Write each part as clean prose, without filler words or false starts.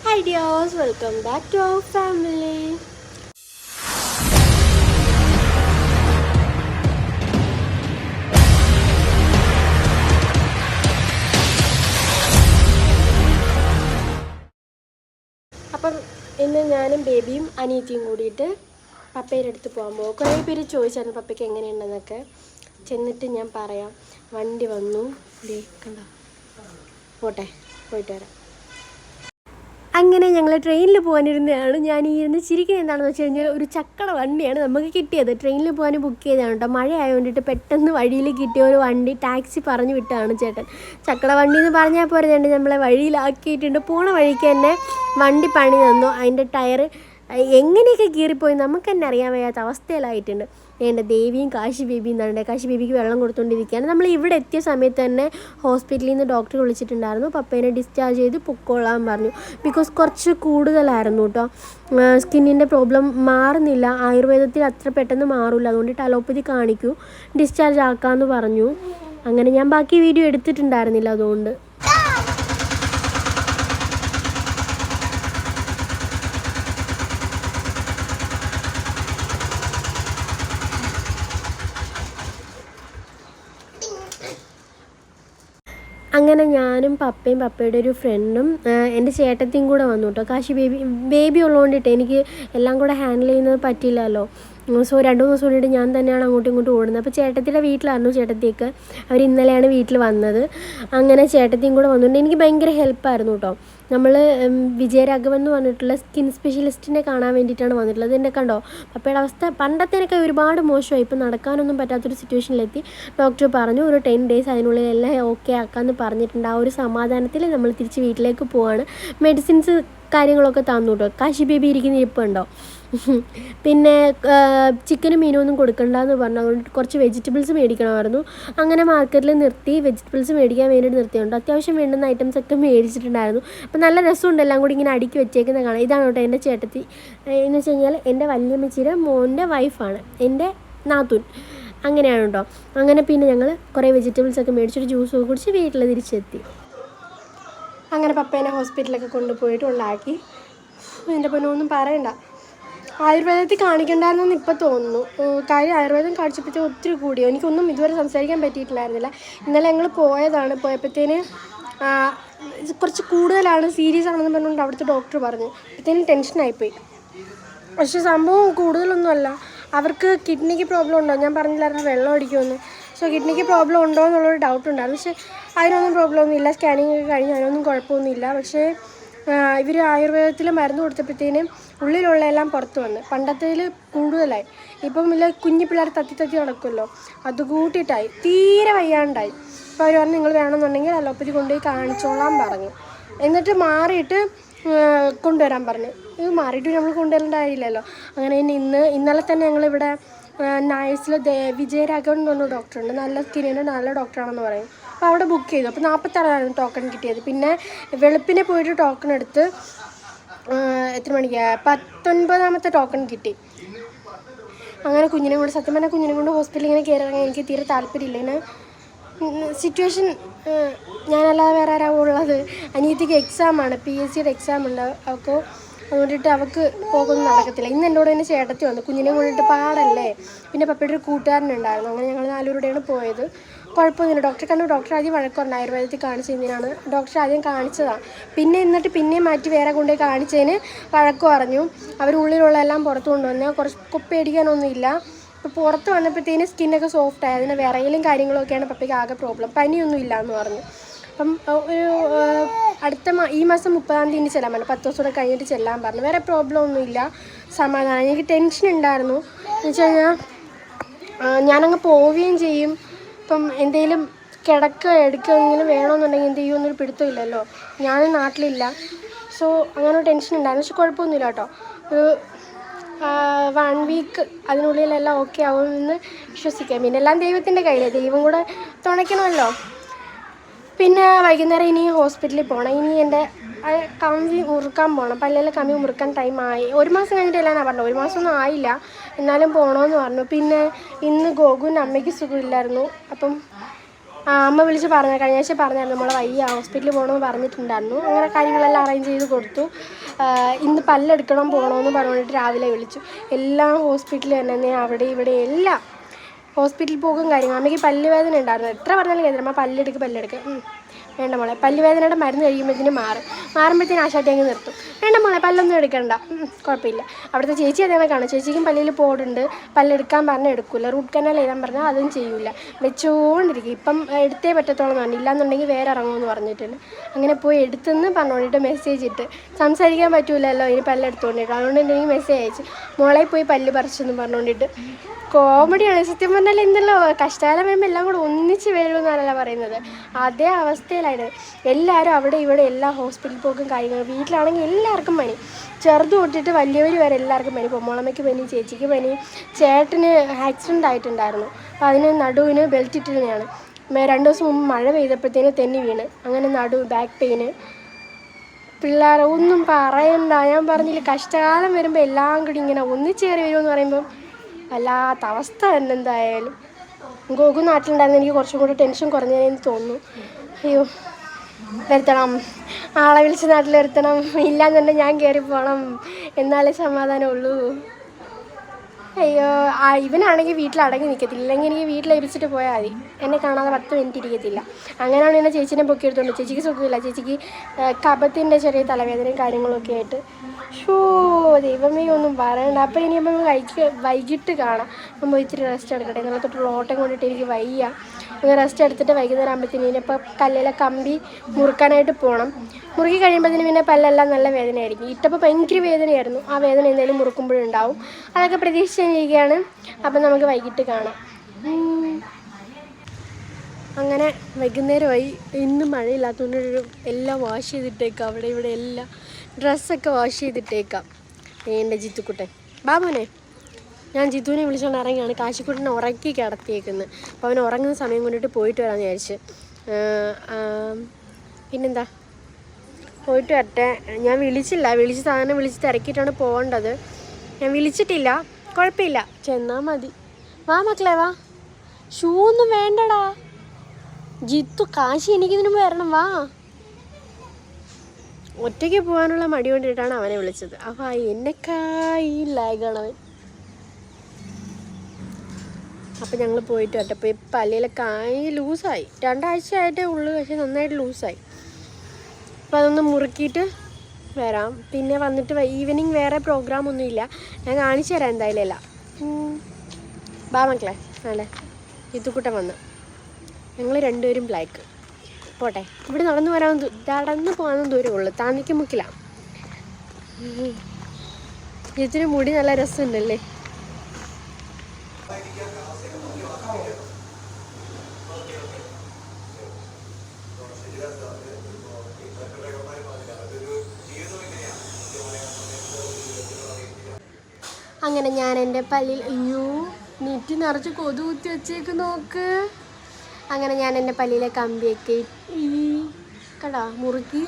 Hi dears, welcome back to our family. അപ്പം ഇന്ന് ഞാനും ബേബിയും അനിയത്തിയും കൂടിയിട്ട് പപ്പയുടെ അടുത്ത് പോകാൻ പോകും. കുറേ പേര് ചോദിച്ചായിരുന്നു പപ്പയ്ക്ക് എങ്ങനെയുണ്ടെന്നൊക്കെ. ചെന്നിട്ട് ഞാൻ പറയാം. വണ്ടി വന്നു, കണ്ടോ, പോട്ടെ, പോയിട്ട് വരാം. അങ്ങനെ ഞങ്ങൾ ട്രെയിനിൽ പോകാനിരുന്നതാണ്. ഞാൻ ഈ ഇരുന്ന് ചിരിക്കുന്നത് എന്താണെന്ന് വെച്ച് കഴിഞ്ഞാൽ ഒരു ചക്കട വണ്ടിയാണ് നമുക്ക് കിട്ടിയത്. ട്രെയിനിൽ പോകാൻ ബുക്ക് ചെയ്തതാണ് കേട്ടോ. മഴ ആയതുകൊണ്ടിട്ട് പെട്ടെന്ന് വഴിയിൽ കിട്ടിയ ഒരു വണ്ടി ടാക്സി പറഞ്ഞു വിട്ടതാണ് ചേട്ടൻ. ചക്കട വണ്ടി എന്ന് പറഞ്ഞാൽ പോരെ, ചേട്ടൻ നമ്മളെ വഴിയിലാക്കിയിട്ടുണ്ട്. പോണ വഴിക്ക് തന്നെ വണ്ടി പണി തന്നു. അതിൻ്റെ ടയർ എങ്ങനെയൊക്കെ കീറിപ്പോയി നമുക്ക് തന്നെ അറിയാൻ വയ്യാത്ത അവസ്ഥയിലായിട്ടുണ്ട്. എൻ്റെ ദേവിയും കാശി ബേബിയും എന്താണ്, കാശി ബേബിക്ക് വെള്ളം കൊടുത്തുകൊണ്ടിരിക്കുകയാണ്. നമ്മൾ ഇവിടെ എത്തിയ സമയത്ത് തന്നെ ഹോസ്പിറ്റലിൽ നിന്ന് ഡോക്ടർ വിളിച്ചിട്ടുണ്ടായിരുന്നു. പപ്പേനെ ഡിസ്ചാർജ് ചെയ്ത് പൊക്കോളാൻ പറഞ്ഞു. ബിക്കോസ് കുറച്ച് കൂടുതലായിരുന്നു കേട്ടോ. സ്കിന്നിൻ്റെ പ്രോബ്ലം മാറുന്നില്ല, ആയുർവേദത്തിൽ അത്ര പെട്ടെന്ന് മാറില്ല, അതുകൊണ്ടിട്ട് അലോപ്പതി കാണിക്കൂ, ഡിസ്ചാർജ് ആക്കാമെന്ന് പറഞ്ഞു. അങ്ങനെ ഞാൻ ബാക്കി വീഡിയോ എടുത്തിട്ടുണ്ടായിരുന്നില്ല, അതുകൊണ്ട്. അങ്ങനെ ഞാനും പപ്പയും പപ്പയുടെ ഒരു ഫ്രണ്ടും എൻ്റെ ചേട്ടത്തിയും കൂടെ വന്നു കേട്ടോ. കാശി ബേബി ഉള്ളതുകൊണ്ടിട്ട് എനിക്ക് എല്ലാം കൂടെ ഹാൻഡിൽ ചെയ്യുന്നത് പറ്റില്ലല്ലോ. സോ 2-3 ദിവസം കൊണ്ടിട്ട് ഞാൻ തന്നെയാണ് അങ്ങോട്ടും ഇങ്ങോട്ടും ഓടുന്നത്. അപ്പോൾ ചേട്ടത്തിയുടെ വീട്ടിലായിരുന്നു ചേട്ടത്തിയൊക്കെ. അവർ ഇന്നലെയാണ് വീട്ടിൽ വന്നത്. അങ്ങനെ ചേട്ടത്തിയും കൂടെ വന്നുകൊണ്ട് എനിക്ക് ഭയങ്കര ഹെൽപ്പായിരുന്നു കേട്ടോ. നമ്മൾ വിജയരാഘവൻ എന്ന് പറഞ്ഞിട്ടുള്ള സ്കിൻ സ്പെഷ്യലിസ്റ്റിനെ കാണാൻ വേണ്ടിയിട്ടാണ് വന്നിട്ടുള്ളത്. എൻ്റെ കണ്ടോ പപ്പയുടെ അവസ്ഥ പണ്ടത്തേനൊക്കെ ഒരുപാട് മോശമായി. ഇപ്പം നടക്കാനൊന്നും പറ്റാത്തൊരു സിറ്റുവേഷനിലെത്തി. ഡോക്ടർ പറഞ്ഞു ഒരു 10 days അതിനുള്ളിൽ എല്ലാം ഓക്കെ ആക്കാമെന്ന് പറഞ്ഞിട്ടുണ്ട്. ആ ഒരു സമാധാനത്തിൽ നമ്മൾ തിരിച്ച് വീട്ടിലേക്ക് പോവാണ്. മെഡിസിൻസ് കാര്യങ്ങളൊക്കെ തന്നു കേട്ടോ. കാശി ബേബി ഇരിക്കുന്ന ഇരിപ്പുണ്ടോ. പിന്നെ ചിക്കനും മീനും ഒന്നും കൊടുക്കണ്ടെന്ന് പറഞ്ഞു. അതുകൊണ്ട് കുറച്ച് വെജിറ്റബിൾസ് മേടിക്കണമായിരുന്നു. അങ്ങനെ മാർക്കറ്റിൽ നിർത്തി വെജിറ്റബിൾസ് മേടിക്കാൻ വേണ്ടിയിട്ട് നിർത്തിയുണ്ട്. അത്യാവശ്യം വേണ്ടുന്ന ഐറ്റംസ് ഒക്കെ മേടിച്ചിട്ടുണ്ടായിരുന്നു. അപ്പം നല്ല രസമുണ്ട് എല്ലാം കൂടി ഇങ്ങനെ അടുക്കി വെച്ചേക്കുന്നത് കാണാം. ഇതാണ് കേട്ടോ എൻ്റെ ചേട്ടത്തി. എന്ന് വെച്ച് കഴിഞ്ഞാൽ എൻ്റെ വല്യമ്മച്ചിയുടെ മോൻ്റെ വൈഫാണ് എൻ്റെ നാത്തൂൻ. അങ്ങനെയാണ് കേട്ടോ. അങ്ങനെ പിന്നെ ഞങ്ങൾ കുറേ വെജിറ്റബിൾസൊക്കെ മേടിച്ചിട്ട് ജ്യൂസൊക്കെ കുടിച്ച് വീട്ടിൽ തിരിച്ചെത്തി. അങ്ങനെ പപ്പേനെ ഹോസ്പിറ്റലൊക്കെ കൊണ്ടുപോയിട്ട് ഉണ്ടാക്കി. എൻ്റെ പൊന്നൊന്നും പറയണ്ട, ആയുർവേദത്തിൽ കാണിക്കണ്ടായിരുന്നെന്ന് ഇപ്പോൾ തോന്നുന്നു. കാര്യം ആയുർവേദം കാണിച്ചപ്പോഴത്തേക്ക് ഒത്തിരി കൂടിയോ. എനിക്കൊന്നും ഇതുവരെ സംസാരിക്കാൻ പറ്റിയിട്ടുണ്ടായിരുന്നില്ല. ഇന്നലെ ഞങ്ങൾ പോയപ്പോഴത്തേന് കുറച്ച് കൂടുതലാണ്, സീരിയസ് ആണെന്ന് പറഞ്ഞുകൊണ്ട് അവിടുത്തെ ഡോക്ടർ പറഞ്ഞു. അപ്പോഴത്തേനും ടെൻഷനായിപ്പോയി. പക്ഷേ സംഭവം കൂടുതലൊന്നുമല്ല. അവർക്ക് കിഡ്നിക്ക് പ്രോബ്ലം ഉണ്ടോ, ഞാൻ പറഞ്ഞില്ലായിരുന്നു വെള്ളം അടിക്കുമെന്ന്. സോ കിഡ്നിക്ക് പ്രോബ്ലം ഉണ്ടോ എന്നുള്ളൊരു ഡൗട്ട് ഉണ്ടായിരുന്നു. പക്ഷേ അതിനൊന്നും പ്രോബ്ലം ഒന്നുമില്ല. സ്കാനിങ് ഒക്കെ കഴിഞ്ഞ് അതിനൊന്നും കുഴപ്പമൊന്നുമില്ല. പക്ഷേ ഇവർ ആയുർവേദത്തിൽ മരുന്ന് കൊടുത്തപ്പോഴത്തേനും ഉള്ളിലുള്ള എല്ലാം പുറത്ത് വന്ന് പണ്ടത്തേൽ കൂടുതലായി. ഇപ്പം ഇല്ല കുഞ്ഞു പിള്ളേർ തത്തി നടക്കുമല്ലോ, അത് കൂട്ടിയിട്ടായി തീരെ വയ്യാണ്ടായി. അപ്പോൾ അവർ പറഞ്ഞു നിങ്ങൾ വേണമെന്നുണ്ടെങ്കിൽ അലോപ്പതി കൊണ്ടുപോയി കാണിച്ചോളാൻ പറഞ്ഞു. എന്നിട്ട് മാറിയിട്ട് കൊണ്ടുവരാൻ പറഞ്ഞു. ഇത് മാറിയിട്ട് നമ്മൾ കൊണ്ടുവരേണ്ടതായില്ലല്ലോ. അങ്ങനെ ഇന്നലെ തന്നെ ഞങ്ങളിവിടെ നൈസിൽ വിജയരാഘവൻ എന്ന് പറഞ്ഞ ഡോക്ടറുണ്ട്. നല്ല സ്കിന്നിൻ്റെ നല്ല ഡോക്ടറാണെന്ന് പറയും. അപ്പോൾ അവിടെ ബുക്ക് ചെയ്തു. അപ്പോൾ 46 ടോക്കൺ കിട്ടിയത്. പിന്നെ വെളുപ്പിനെ പോയിട്ട് ടോക്കൺ എടുത്ത് എത്ര മണിക്കാണ് 19ാമത്തെ ടോക്കൺ കിട്ടി. അങ്ങനെ കുഞ്ഞിനെ കൊണ്ട് സത്യം പറഞ്ഞാൽ കുഞ്ഞിനെ കൊണ്ട് ഹോസ്പിറ്റലിൽ ഇങ്ങനെ കയറി എനിക്ക് തീരെ താല്പര്യമില്ല. ഇങ്ങനെ സിറ്റുവേഷൻ ഞാനല്ലാതെ വേറെ ആരാ ഉള്ളത്. അനിയത്തിക്ക് എക്സാമാണ്, PSCയുടെ എക്സാം ഉണ്ട് അവൾക്ക്. അതുകൊണ്ടിട്ട് അവൾക്ക് പോകുന്നത് നടക്കത്തില്ല. ഇന്ന് എൻ്റെ കൂടെ തന്നെ ചേട്ടത്തി വന്നു. കുഞ്ഞിനെ കൊണ്ടിട്ട് പാടല്ലേ. പിന്നെ പപ്പയുടെ ഒരു കൂട്ടുകാരനുണ്ടായിരുന്നു. അങ്ങനെ ഞങ്ങൾ 4 പേരുടെയാണ് പോയത്. കുഴപ്പമൊന്നുമില്ല. ഡോക്ടറെ കണ്ടു. ഡോക്ടർ ആദ്യം വഴക്കുണ്ട്, ആയുർവേദത്തിൽ കാണിച്ചതിനാണ്. ഡോക്ടർ ആദ്യം കാണിച്ചതാണ്. എന്നിട്ട് പിന്നെയും മാറ്റി വേറെ കൊണ്ടുപോയി കാണിച്ചതിന് വഴക്ക് പറഞ്ഞു. അവരുള്ളിലുള്ള എല്ലാം പുറത്ത് കൊണ്ടുവന്ന് കുറച്ച് പേടിക്കാനൊന്നുമില്ല. ഇപ്പോൾ പുറത്ത് വന്നപ്പോഴത്തേന് സ്കിന്നൊക്കെ സോഫ്റ്റായി. അതിന് വിറയലും കാര്യങ്ങളൊക്കെയാണ് പപ്പയ്ക്ക് ആകെ പ്രോബ്ലം. പനിയൊന്നും ഇല്ല എന്ന് പറഞ്ഞു. അപ്പം ഒരു ഈ മാസം 30-ാം തീയതി ചെല്ലാൻ പറഞ്ഞു. 10 ദിവസം കൂടെ കഴിഞ്ഞിട്ട് ചെല്ലാൻ പറഞ്ഞു. വേറെ പ്രോബ്ലം ഒന്നുമില്ല, സമാധാനം. എനിക്ക് ടെൻഷൻ ഉണ്ടായിരുന്നു. എന്ന് വെച്ച് കഴിഞ്ഞാൽ ഞാനങ്ങ് പോവുകയും ചെയ്യും. ഇപ്പം എന്തെങ്കിലും എടുക്കുകയെങ്കിലും വേണമെന്നുണ്ടെങ്കിൽ എന്ത് ചെയ്യുമെന്നൊരു പിടുത്തമില്ലല്ലോ. ഞാൻ നാട്ടിലില്ല. സോ അങ്ങനെ ടെൻഷൻ ഉണ്ടായിരുന്നു. പക്ഷെ കുഴപ്പമൊന്നുമില്ല കേട്ടോ. ഒരു 1 വീക്ക് അതിനുള്ളിലെല്ലാം ഓക്കെ ആവുമെന്ന് വിശ്വസിക്കാം. പിന്നെ എല്ലാം ദൈവത്തിൻ്റെ കയ്യിലാണ്, ദൈവം കൂടെ തുണയ്ക്കണമല്ലോ. പിന്നെ വൈകുന്നേരം ഇനി ഹോസ്പിറ്റലിൽ പോകണം. ഇനി എൻ്റെ കമ്പി മുറുക്കാൻ പോകണം. പല്ലിലെ കമ്പി മുറുക്കാൻ ടൈമായി. 1 മാസം കഴിഞ്ഞിട്ടല്ലാന്നാണ് പറഞ്ഞത്. 1 മാസമൊന്നും ആയില്ല, എന്നാലും പോകണമെന്ന് പറഞ്ഞു. പിന്നെ ഇന്ന് ഗോകുവിൻ്റെ അമ്മയ്ക്ക് സുഖമില്ലായിരുന്നു. അപ്പം അമ്മ വിളിച്ച് കഴിഞ്ഞ ആഴ്ച പറഞ്ഞായിരുന്നു നമ്മളെ വയ്യ ഹോസ്പിറ്റലിൽ പോകണമെന്ന് പറഞ്ഞിട്ടുണ്ടായിരുന്നു. അങ്ങനെ കാര്യങ്ങളെല്ലാം അറേഞ്ച് ചെയ്ത് കൊടുത്തു. ഇന്ന് പല്ലെടുക്കണം പോകണമെന്ന് പറഞ്ഞിട്ട് രാവിലെ വിളിച്ചു. എല്ലാം ഹോസ്പിറ്റലിൽ തന്നെ അവിടെ ഇവിടെ എല്ലാം ഹോസ്പിറ്റലിൽ പോകും കാര്യങ്ങൾ. അമ്മയ്ക്ക് പല്ലുവേദന ഉണ്ടായിരുന്നു. എത്ര പറഞ്ഞാലും കേട്ടില്ല. അമ്മ പല്ലെടുക്ക് വേണ്ട മോളെ, പല്ലുവേദനയുടെ മരുന്ന് കഴിയുമ്പോഴത്തേനും മാറുമ്പോഴത്തേനും ആശാട്ടി അങ്ങ് നിർത്തും. വേണ്ട മോളെ പല്ലൊന്നും എടുക്കണ്ട, കുഴപ്പമില്ല. അവിടുത്തെ ചേച്ചി അതേപോലെ കാണും. ചേച്ചിക്കും പല്ലിൽ പോടുണ്ട്, പല്ലെടുക്കാൻ പറഞ്ഞാൽ എടുക്കില്ല. റൂട്ട് കനാൽ ചെയ്താൻ പറഞ്ഞാൽ അതും ചെയ്യില്ല, വെച്ചുകൊണ്ടിരിക്കും. ഇപ്പം എടുത്തേ പറ്റത്തോളം പറഞ്ഞു, ഇല്ലാന്നുണ്ടെങ്കിൽ വേറെ ഇറങ്ങുമെന്ന് പറഞ്ഞിട്ടുണ്ട്. അങ്ങനെ പോയി എടുത്തെന്ന് പറഞ്ഞുകൊണ്ടിട്ട് മെസ്സേജ് ഇട്ട് സംസാരിക്കാൻ പറ്റൂലല്ലോ ഇനി പല്ലെടുത്തുകൊണ്ടിട്ട്. അതുകൊണ്ട് എനിക്ക് മെസ്സേജ് അയച്ചു, മോളെ പോയി പല്ല് പറിച്ചെന്ന് പറഞ്ഞുകൊണ്ടിട്ട്. കോമഡിയാണ് സത്യം പറഞ്ഞാൽ. എന്തല്ലോ കഷ്ടകാലം വരുമ്പോൾ എല്ലാം കൂടെ ഒന്നിച്ച് വരുമെന്നല്ല പറയുന്നത്. അതേ അവസ്ഥയിലായിരുന്നു എല്ലാവരും. അവിടെ ഇവിടെ എല്ലാ ഹോസ്പിറ്റലിൽ പോക്കും കാര്യങ്ങൾ. വീട്ടിലാണെങ്കിൽ എല്ലാവർക്കും പനി, ചെറുത് തൊട്ടിട്ട് വലിയവർ വരെ എല്ലാവർക്കും പനി. പൊമ്മോളമ്മയ്ക്ക് പനി, ചേച്ചിക്ക് പനി, ചേട്ടന് ആക്സിഡൻ്റ് ആയിട്ടുണ്ടായിരുന്നു. അപ്പോൾ അതിന് നടുവിന് ബെൽറ്റ് ഇട്ടിരുന്നതാണ്. 2 ദിവസം മുമ്പ് മഴ പെയ്തപ്പോഴത്തേന് തെന്നി വീണ്, അങ്ങനെ ബാക്ക് പെയിന്. പിള്ളേരെ ഒന്നും പറയണ്ട. ഞാൻ പറഞ്ഞില്ല, കഷ്ടകാലം വരുമ്പോൾ എല്ലാം കൂടി ഇങ്ങനെ ഒന്നിച്ചേറി വരുമെന്ന് പറയുമ്പം വല്ലാത്ത അവസ്ഥ തന്നെ. എന്തായാലും ഗോകു നാട്ടിലുണ്ടായിരുന്നു, എനിക്ക് കുറച്ചും കൂടി ടെൻഷൻ കുറഞ്ഞതെന്ന് തോന്നുന്നു. അയ്യോ, വരുത്തണം, ആളെ വിളിച്ച് നാട്ടിൽ വരുത്തണം. ഇല്ലാന്നുണ്ടെങ്കിൽ ഞാൻ കയറി പോകണം, എന്നാലേ സമാധാനമുള്ളൂ. അയ്യോ, ഇവനാണെങ്കിൽ വീട്ടിൽ അടങ്ങി നിൽക്കത്തില്ല. ഇല്ലെങ്കിൽ എനിക്ക് വീട്ടിലേൽപ്പിച്ചിട്ട് പോയാൽ മതി, എന്നെ കാണാതെ 10 മിനിറ്റ് ഇരിക്കത്തില്ല. അങ്ങനെയാണ് എന്നെ ചേച്ചീനെ പൊക്കിയെടുത്തോണ്ട്. ചേച്ചിക്ക് സുഖമില്ല, ചേച്ചിക്ക് കഫത്തിൻ്റെ ചെറിയ തലവേദനയും കാര്യങ്ങളൊക്കെ ആയിട്ട്. ദൈവമേ ഒന്നും പറയണ്ട. അപ്പം ഇനിയിപ്പം വൈകിട്ട് കാണാം. അപ്പം പോയി ഇത്തിരി റെസ്റ്റ് എടുക്കട്ടെ. ഇന്നലെ തൊട്ടുള്ള ഓട്ടം കൊണ്ടിട്ട് എനിക്ക് വയ്യ. ഒന്ന് റെസ്റ്റ് എടുത്തിട്ട് വൈകുന്നേരം ആകുമ്പോഴത്തേന് ഇനിയിപ്പോൾ കല്ലിലെ കമ്പി മുറുക്കാനായിട്ട് പോകണം. മുറുക്കി കഴിയുമ്പോഴത്തേന് പിന്നെ പല്ലെല്ലാം നല്ല വേദനയായിരിക്കും. ഇട്ടപ്പോൾ ഭയങ്കര വേദനയായിരുന്നു. ആ വേദന എന്തെങ്കിലും മുറുക്കുമ്പോഴുണ്ടാവും. അതൊക്കെ പ്രതീക്ഷിച്ചിരിക്കുകയാണ്. അപ്പം നമുക്ക് വൈകിട്ട് കാണാം. അങ്ങനെ വൈകുന്നേരമായി. ഇന്ന് മഴയില്ലാത്തതുകൊണ്ട് എല്ലാം വാഷ് ചെയ്തിട്ടേക്കാം. അവിടെ ഇവിടെ എല്ലാം ഡ്രസ്സൊക്കെ വാഷ് ചെയ്തിട്ടേക്കാം. എൻ്റെ ജിത്തുക്കുട്ടൻ ബാബുനെ, ഞാൻ ജിത്തുവിനെ വിളിച്ചുകൊണ്ട് ഇറങ്ങിയാണ്. കാശിക്കുട്ടനെ ഉറക്കി കിടത്തിയേക്കുന്നത്. അപ്പോൾ അവൻ ഉറങ്ങുന്ന സമയം കൊണ്ടിട്ട് പോയിട്ട് വരാമെന്ന് വിചാരിച്ച്. പിന്നെന്താ, പോയിട്ട് വരട്ടെ. ഞാൻ വിളിച്ച് സാധനം വിളിച്ച് തിരക്കിയിട്ടാണ് പോകേണ്ടത്. ഞാൻ വിളിച്ചിട്ടില്ല, കുഴപ്പമില്ല, ചെന്നാൽ മതി. വാ മക്കളെ വാ. ഷൂ ഒന്നും വേണ്ടടാ ജിത്തു, കാശി എനിക്കിതിനു വരണം, വാ. ഒറ്റയ്ക്ക് പോകാനുള്ള മടി കൊണ്ടിട്ടാണ് അവനെ വിളിച്ചത്. അപ്പോൾ എന്നെക്കായി ലാഗാണ് അവൻ. അപ്പം ഞങ്ങൾ പോയിട്ട് വരട്ടെ. അപ്പോൾ ഈ പല്ലിയിലെ കായ് ലൂസായി, 2 ആഴ്ചയായിട്ടേ ഉള്ളൂ, പക്ഷെ നന്നായിട്ട് ലൂസായി. അപ്പോൾ അതൊന്ന് മുറുക്കിയിട്ട് വരാം. പിന്നെ വന്നിട്ട് ഈവനിങ് വേറെ പ്രോഗ്രാമൊന്നുമില്ല, ഞാൻ കാണിച്ചു തരാം എന്തായാലും എല്ലാം. ബാ മക്കളെ. അല്ലേ ജിത്തുക്കുട്ടൻ വന്ന്, ഞങ്ങൾ 2 പേരും ബ്ലാക്ക്. പോട്ടെ, ഇവിടെ നടന്നു പോകാനും ദൂരമേ ഉള്ളൂ. താന്നിക്ക് മുക്കിലാണ്. ജിത്തിന് മുടി നല്ല രസമുണ്ടല്ലേ. അങ്ങനെ ഞാൻ എൻ്റെ പല്ലിൽ, അയ്യോ നെറ്റി നിറച്ച് കൊതു കുത്തി വെച്ചേക്ക് നോക്ക്. അങ്ങനെ ഞാൻ എൻ്റെ പല്ലിലെ കമ്പിയൊക്കെ കടാ മുറുക്കി.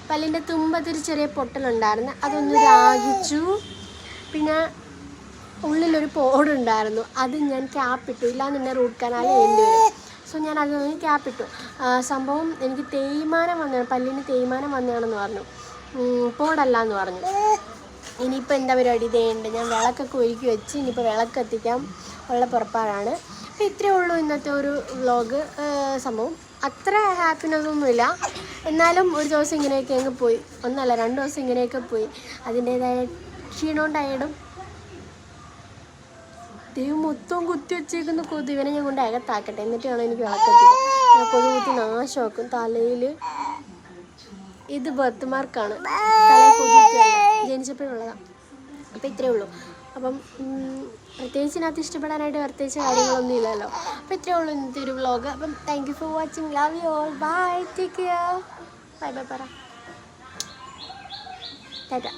പല്ലിൻ്റെ തുമ്പത്തൊരു ചെറിയ പൊട്ടലുണ്ടായിരുന്നു, അതൊന്ന് രാഗിച്ചു. പിന്നെ ഉള്ളിലൊരു പോടുണ്ടായിരുന്നു, അത് ഞാൻ ക്യാപ്പിട്ടു. ഇല്ലാന്നുണ്ടെ റൂട്ട് കനാൽ ചെയ്യേണ്ടി വരും. സോ ഞാൻ അതൊന്ന് ക്യാപ്പിട്ടു. സംഭവം എനിക്ക് തേയ്മാനം വന്നതാണ്, പല്ലിന് തേയ്മാനം വന്നതാണെന്ന് പറഞ്ഞു, പോടല്ല എന്ന് പറഞ്ഞു. ഇനിയിപ്പോൾ എന്താ പരിപാടി, ഇതേണ്ട് ഞാൻ വിളക്കൊക്കെ ഒരുക്കി വെച്ച് ഇനിയിപ്പോൾ വിളക്ക് കത്തിക്കാൻ ഉള്ള പുറപ്പാടാണ്. അപ്പോൾ ഇത്രയേ ഉള്ളൂ ഇന്നത്തെ ഒരു വ്ളോഗ്. സംഭവം അത്ര ഹാപ്പിനെസ് ഒന്നുമില്ല, എന്നാലും ഒരു ദിവസം ഇങ്ങനെയൊക്കെ അങ്ങ് പോയി. 1 അല്ല 2 ദിവസം ഇങ്ങനെയൊക്കെ പോയി. അതിൻ്റേതായ ക്ഷീണവും ടയർഡും. ദൈവം മൊത്തം കുത്തി വെച്ചേക്കുന്ന കൊതു. ഇവനെ ഞാൻ കൊണ്ട് അകത്താക്കട്ടെ, എന്നിട്ട് വേണം എനിക്ക് വിളക്കെത്തിക്കാൻ. ഞാൻ കൊതു കുത്തി നാശമാക്കും. തലയിൽ ഇത് ബർത്ത് മാർക്കാണ്, തലയിൽ കൊതു കുത്തിയല്ല, ജനിച്ചപ്പോഴുള്ളതാണ്. അപ്പോൾ ഇത്രയേ ഉള്ളൂ. അപ്പം പ്രത്യേകിച്ച് ഇതിനകത്ത് ഇഷ്ടപ്പെടാനായിട്ട് പ്രത്യേകിച്ച് കാര്യങ്ങളൊന്നും ഇല്ലല്ലോ. അപ്പോൾ ഇത്രയേ ഉള്ളൂ ഇന്നത്തെ ഒരു വ്ളോഗ്. അപ്പം thank you for watching. Love you all. Bye, take care. Bye bye പറ, ടാറ്റ.